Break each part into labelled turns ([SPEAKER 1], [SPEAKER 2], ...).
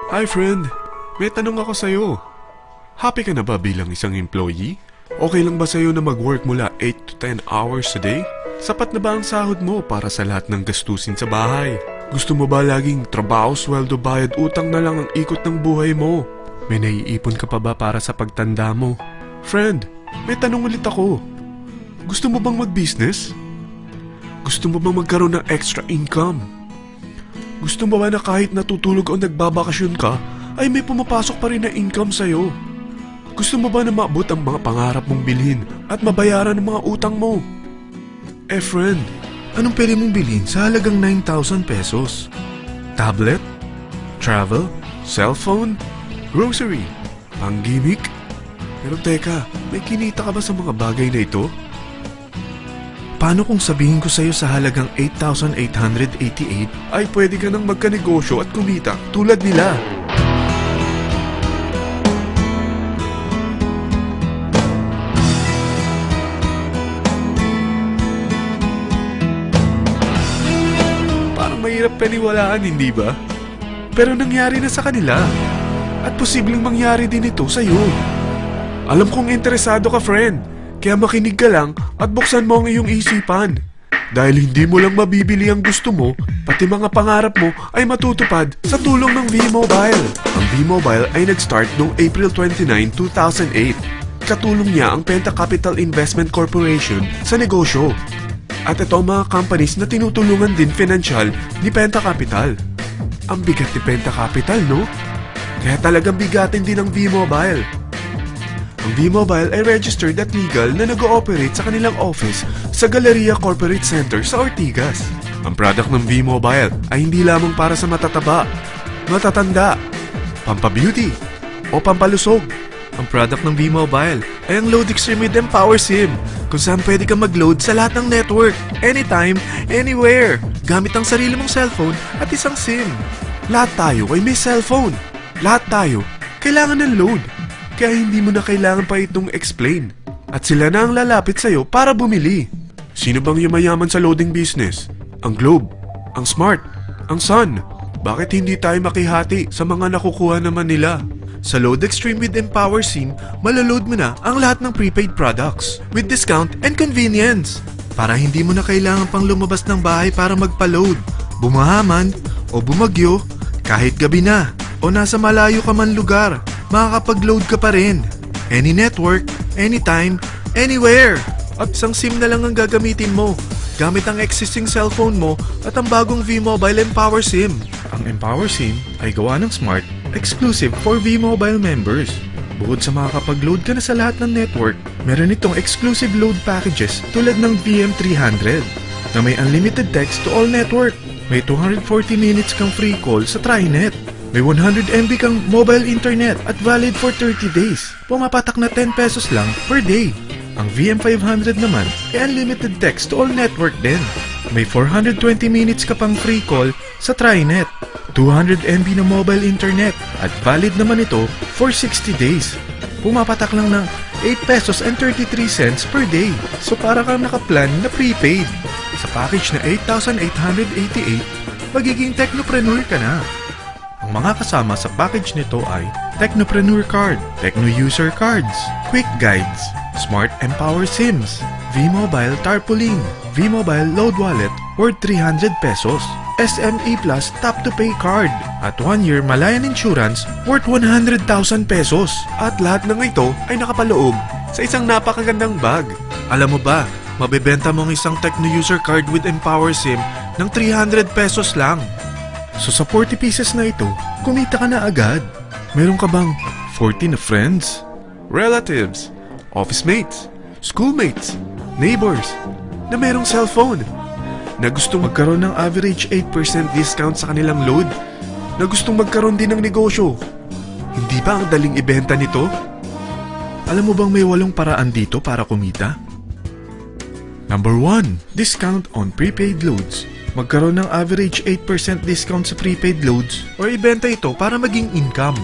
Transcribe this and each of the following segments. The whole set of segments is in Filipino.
[SPEAKER 1] Hi friend, may tanong ako sa'yo. Happy ka na ba bilang isang employee? Okay lang ba sa'yo na mag-work mula 8 to 10 hours a day? Sapat na ba ang sahod mo para sa lahat ng gastusin sa bahay? Gusto mo ba laging trabaho, sweldo, bayad, utang na lang ang ikot ng buhay mo? May naiipon ka pa ba para sa pagtanda mo? Friend, may tanong ulit ako. Gusto mo bang mag-business? Gusto mo bang magkaroon ng extra income? Gusto mo ba na kahit natutulog o nagbabakasyon ka, ay may pumapasok pa rin na income sa'yo? Gusto mo ba na maabot ang mga pangarap mong bilhin at mabayaran ang mga utang mo? Eh friend, anong pwede mong bilhin sa halagang 9,000 pesos? Tablet? Travel? Cellphone? Grocery? Pang-gimmick? Pero teka, may kinita ka ba sa mga bagay na ito? Paano kung sabihin ko sa'yo sa halagang 8,888 ay pwede ka nang magkanegosyo at kumita tulad nila? Parang mahirap paniwalaan, hindi ba? Pero nangyari na sa kanila. At posibleng mangyari din ito sa'yo. Alam kong interesado ka, friend. Kaya makinig ka lang at buksan mo ang iyong isipan. Dahil hindi mo lang mabibili ang gusto mo, pati mga pangarap mo ay matutupad sa tulong ng V-Mobile. Ang V-Mobile ay nag-start noong April 29, 2008. Katulong niya ang Penta Capital Investment Corporation sa negosyo. At ito ang mga companies na tinutulungan din financial ni Penta Capital. Ang bigat ni Penta Capital, no? Kaya talagang bigatin din ang V-Mobile. Ang V-Mobile ay registered at legal na nag-ooperate sa kanilang office sa Galleria Corporate Center sa Ortigas. Ang product ng V-Mobile ay hindi lamang para sa matataba, matatanda, pampabeauty, o pampalusog. Ang product ng V-Mobile ay ang Load Extreme with Empower SIM, kung saan pwede kang mag-load sa lahat ng network, anytime, anywhere, gamit ang sarili mong cellphone at isang SIM. Lahat tayo ay may cellphone. Lahat tayo kailangan ng load. Kaya hindi mo na kailangan pa itong explain. At sila na ang lalapit sa'yo para bumili. Sino bang yumayaman sa loading business? Ang Globe, ang Smart, ang Sun. Bakit hindi tayo makihati sa mga nakukuha naman nila? Sa Load Extreme with Empower SIM, malaload mo na ang lahat ng prepaid products with discount and convenience. Para hindi mo na kailangan pang lumabas ng bahay para magpa-load. Bumahaman o bumagyo, kahit gabi na o nasa malayo ka man lugar, makakapag-load ka pa rin. Any network, anytime, anywhere. At isang SIM na lang ang gagamitin mo, gamit ang existing cellphone mo at ang bagong V-Mobile Empower SIM. Ang Empower SIM ay gawa ng Smart, exclusive for V-Mobile members. Bukod sa makakapag-load ka na sa lahat ng network, meron itong exclusive load packages tulad ng VM300 na may unlimited text to all network. May 240 minutes kang free call sa TriNet. May 100 MB kang mobile internet at valid for 30 days. Pumapatak na 10 pesos lang per day. Ang VM500 naman ay unlimited text to all network din. May 420 minutes ka pang free call sa TriNet. 200 MB na mobile internet at valid naman ito for 60 days. Pumapatak lang ng 8 pesos and 33 cents per day. So para kang nakaplan na prepaid. Sa package na 8,888, magiging technopreneur ka na. Ang mga kasama sa package nito ay Technopreneur Card, Techno User Cards, Quick Guides, Smart Empower SIMs, V-Mobile Tarpaulin, V-Mobile Load Wallet worth 300 pesos, SME Plus Tap to Pay Card, at 1-year Malayan Insurance worth 100,000 pesos. At lahat ng ito ay nakapaloob sa isang napakagandang bag. Alam mo ba, mabebenta mo ang isang Techno User Card with Empower SIM ng 300 pesos lang. So sa 40 pieces na ito, kumita ka na agad. Meron ka bang 40 na friends, relatives, office mates, schoolmates, neighbors na merong cellphone, na gustong magkaroon ng average 8% discount sa kanilang load, na gustong magkaroon din ng negosyo? Hindi ba ang daling ibenta nito? Alam mo bang may 8 paraan dito para kumita? Number 1, discount on prepaid loads. Magkaroon ng average 8% discount sa prepaid loads o ibenta ito para maging income.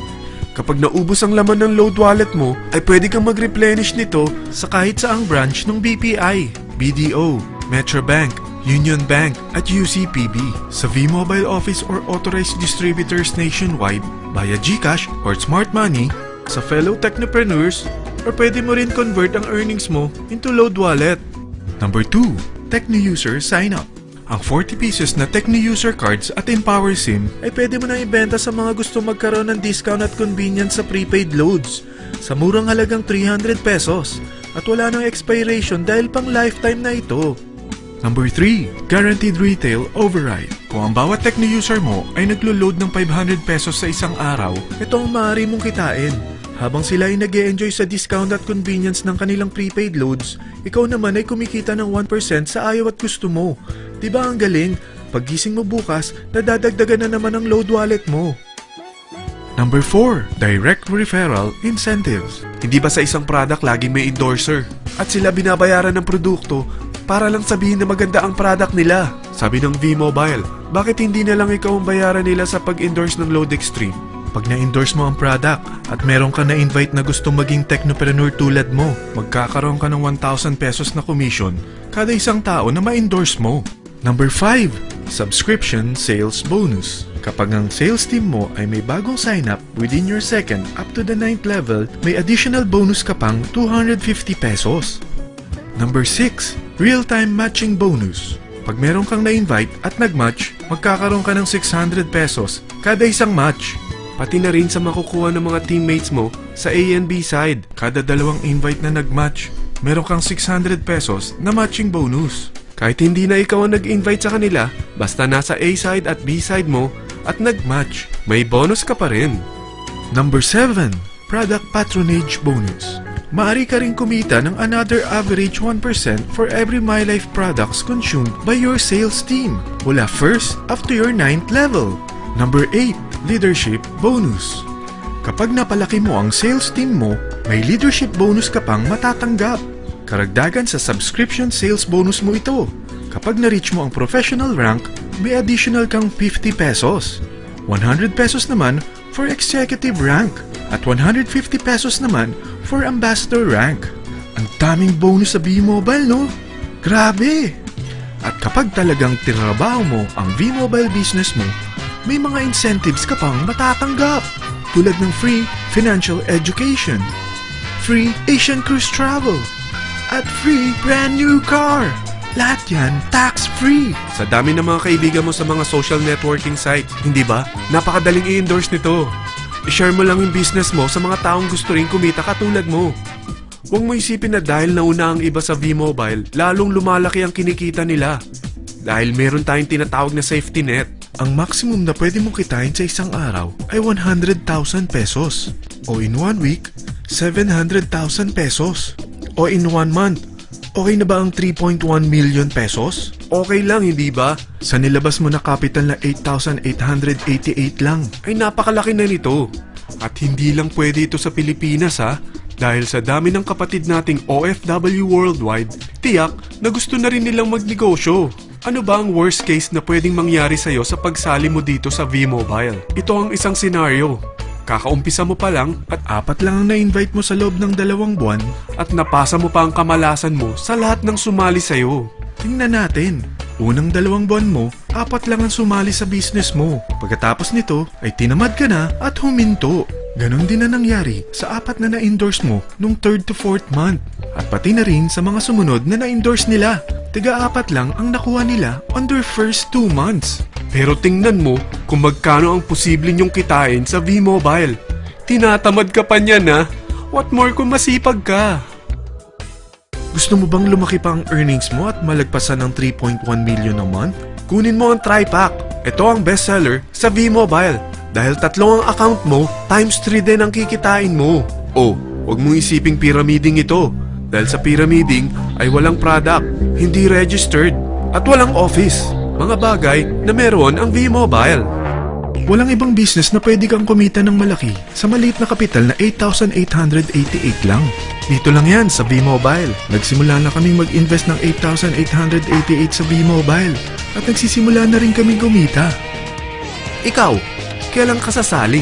[SPEAKER 1] Kapag naubos ang laman ng load wallet mo, ay pwede kang mag-replenish nito sa kahit saang branch ng BPI, BDO, Metrobank, Union Bank at UCPB, sa V-Mobile office or authorized distributors nationwide, via GCash or Smart Money, sa fellow technopreneurs, or pwede mo rin convert ang earnings mo into load wallet. Number 2, Techno User Sign Up. Ang 40 pieces na Techno User Cards at Empower SIM ay pwede mo na ibenta sa mga gusto magkaroon ng discount at convenience sa prepaid loads sa murang halagang 300 pesos at wala nang expiration dahil pang lifetime na ito. Number 3, Guaranteed Retail Override. Kung ang bawat Techno user mo ay naglo-load ng 500 pesos sa isang araw, ito ang maaari mong kitain. Habang sila ay nag-e-enjoy sa discount at convenience ng kanilang prepaid loads, ikaw naman ay kumikita ng 1% sa ayaw at gusto mo. Diba ang galing? Paggising mo bukas, nadadagdagan na naman ang load wallet mo. Number 4, Direct Referral Incentives. Hindi ba sa isang product laging may endorser? At sila binabayaran ng produkto para lang sabihin na maganda ang product nila. Sabi ng V-Mobile, bakit hindi na lang ikaw ang bayaran nila sa pag-endorse ng Load Extreme? Pag na-endorse mo ang product at meron ka na-invite na gustong maging technopreneur tulad mo, magkakaroon ka ng 1,000 pesos na commission kada isang tao na ma-endorse mo. Number 5, Subscription Sales Bonus. Kapag ang sales team mo ay may bagong sign-up within your second up to the 9th level, may additional bonus ka pang 250 pesos. Number 6, Real-Time Matching Bonus. Pag meron kang na-invite at nag-match, magkakaroon ka ng 600 pesos kada isang match. Pati na rin sa makukuha ng mga teammates mo sa A and B side. Kada dalawang invite na nag-match, meron kang 600 pesos na matching bonus. Kahit hindi na ikaw ang nag-invite sa kanila, basta nasa A side at B side mo at nag-match, may bonus ka pa rin. Number 7, Product Patronage Bonus. Maaari ka rin kumita ng another average 1% for every MyLife products consumed by your sales team mula 1st up to your 9th level. Number 8, Leadership Bonus. Kapag napalaki mo ang sales team mo, may leadership bonus ka pang matatanggap. Karagdagan sa subscription sales bonus mo ito. Kapag na-reach mo ang professional rank, may additional kang 50 pesos. 100 pesos naman for executive rank at 150 pesos naman for ambassador rank. Ang daming bonus sa V-Mobile, no? Grabe! At kapag talagang tinrabaho mo ang V-Mobile business mo, may mga incentives ka pang matatanggap. Tulad ng free financial education, free Asian cruise travel, at free brand new car. Lahat yan tax-free. Sa dami ng mga kaibigan mo sa mga social networking site, hindi ba? Napakadaling i-endorse nito. I-share mo lang yung business mo sa mga taong gusto rin kumita katulad mo. Huwag mo isipin na dahil nauna ang iba sa V-Mobile, lalong lumalaki ang kinikita nila. Dahil meron tayong tinatawag na safety net. Ang maximum na pwede mong kitain sa isang araw ay 100,000 pesos. O in 1 week, 700,000 pesos. O in 1 month, okay na ba ang 3.1 million pesos? Okay lang, hindi ba? Sa nilabas mo na capital na 8,888 lang, ay napakalaki na nito. At hindi lang pwede ito sa Pilipinas ha, dahil sa dami ng kapatid nating OFW worldwide, tiyak na gusto na rin nilang magnegosyo. Ano ba ang worst case na pwedeng mangyari sa'yo sa pagsali mo dito sa V-Mobile? Ito ang isang senaryo. Kakaumpisa mo pa lang at 4 lang ang na-invite mo sa loob ng 2 buwan at napasa mo pa ang kamalasan mo sa lahat ng sumali sa'yo. Tingnan natin. Unang 2 buwan mo, 4 lang ang sumali sa business mo. Pagkatapos nito ay tinamad ka na at huminto. Ganon din na nangyari sa 4 na na-endorse mo nung 3rd to 4th month. At pati na rin sa mga sumunod na na-endorse nila. Tiga-4 lang ang nakuha nila on their first 2 months. Pero tingnan mo kung magkano ang posible nyong kitain sa V-Mobile. Tinatamad ka pa niyan ha? What more kung masipag ka? Gusto mo bang lumaki pa ang earnings mo at malagpasan ng 3.1 million a month? Kunin mo ang TriPack. Ito ang bestseller sa V-Mobile. Dahil 3 ang account mo, times 3 din ang kikitain mo. Oh, wag mong isiping pyramiding ito. Dahil sa pyramiding ay walang product, hindi registered, at walang office. Mga bagay na meron ang V-Mobile. Walang ibang business na pwede kang kumita ng malaki sa maliit na kapital na 8,888 lang. Dito lang yan sa V-Mobile. Nagsimula na kaming mag-invest ng 8,888 sa V-Mobile at nagsisimula na rin kaming kumita. Ikaw, kailan ka sasali?